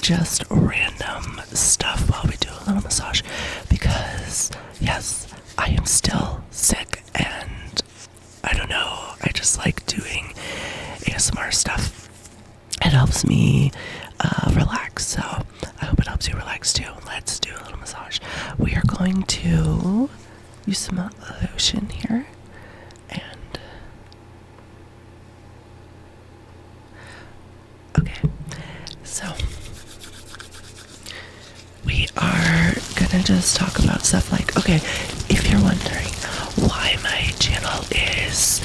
just random stuff while we do a little massage because, yes, I am still sick and I don't know, I just like doing ASMR stuff. It helps me relax, so I hope it helps you relax too. Let's do a little massage. We are going to use some lotion here and okay, so we are gonna just talk about stuff like, okay, if you're wondering why my channel is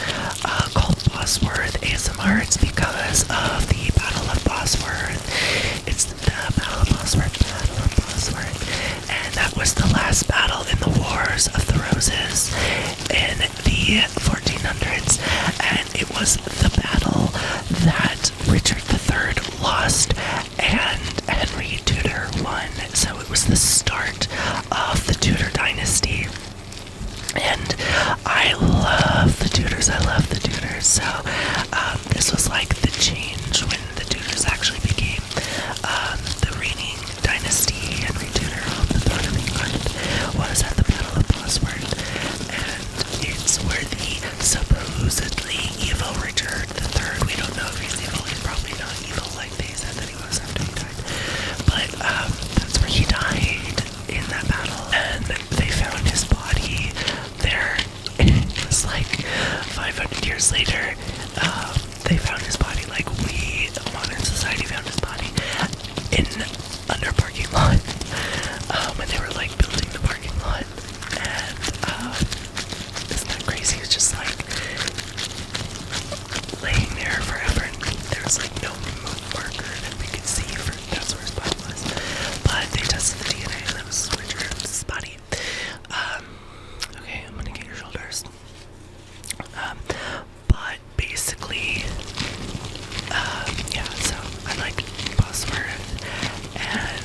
called Bosworth ASMR, it's because of the Battle of Bosworth. It's the Battle of Bosworth, and that was the last battle in the Wars of the Roses in the 1400s, and it was the battle that Richard III lost and Henry Tudor won. So it was the start of the Tudor dynasty. And I love the Tudors. So this was like the change when the Tudors actually became the reigning dynasty. Henry Tudor on the throne of England was at the Battle of Bosworth, and it's where the supposedly evil Richard III, we don't know if he's evil, he's probably not evil like they said that he was after he died, but that's where he died in that battle, and they found his body there. It was like 500 years later, they found his body, like we, modern society, found his body in under a parking lot, when they were like building the parking lot, and isn't that crazy? It's just like laying there forever, and there was like no marker that we could see for that's where his body was, but they tested the DNA and that was Richard's body. Okay, I'm gonna get your shoulders. But basically, yeah, so I like Bosworth, and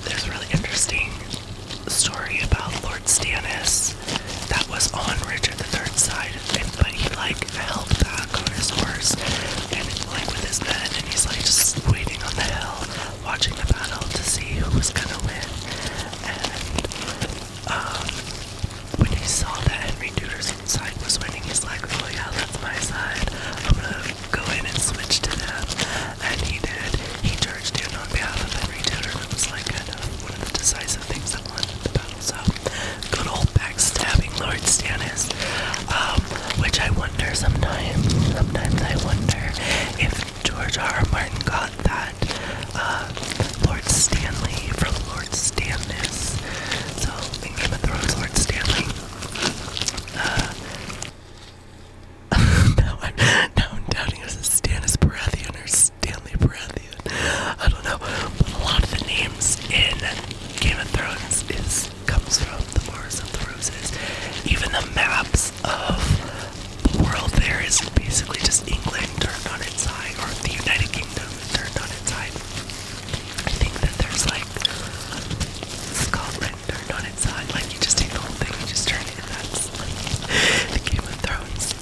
there's a really interesting story about Lord Stannis that was on Richard III's side, but he like held back on his horse and like with his men, and he's like just waiting on the hill, watching the battle to see who was gonna win. And when he saw that Henry Tudor's side was winning, he's like, oh yeah, that's my side, I'm gonna go in and switch to them. And he did. He charged in on behalf of Henry Tudor. That was like kind of one of the decisive things that won the battle. So good old backstabbing Lord Stannis, which I wonder sometimes I wonder if George R. R. Martin got that Lord Stanley from Lord Stannis. So in Game of Thrones, Lord Stanley. Now I'm doubting if it's Stannis Baratheon or Stanley Baratheon. I don't know, but a lot of the names in Game of Thrones comes from the Wars of the Roses. Even the maps of the world there is basically just England turned on its side, or the United Kingdom turned on its side. I think that there's like Scotland turned on its side. Like you just take the whole thing, you just turn it, and that's like the Game of Thrones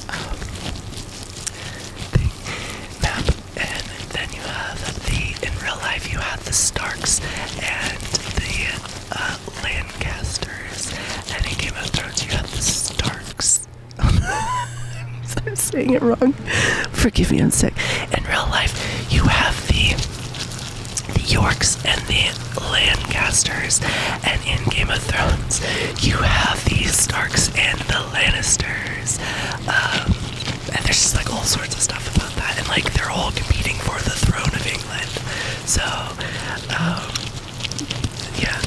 thing map. And then you have in real life you have the Starks and the Lancasters, and in Game of Thrones you have the Starks. I'm saying it wrong. Forgive me, I'm sick. In real life, you have the Yorks and the Lancasters, and in Game of Thrones, you have the Starks and the Lannisters. And there's just like all sorts of stuff about that, and like they're all competing for the throne of England. So, yeah.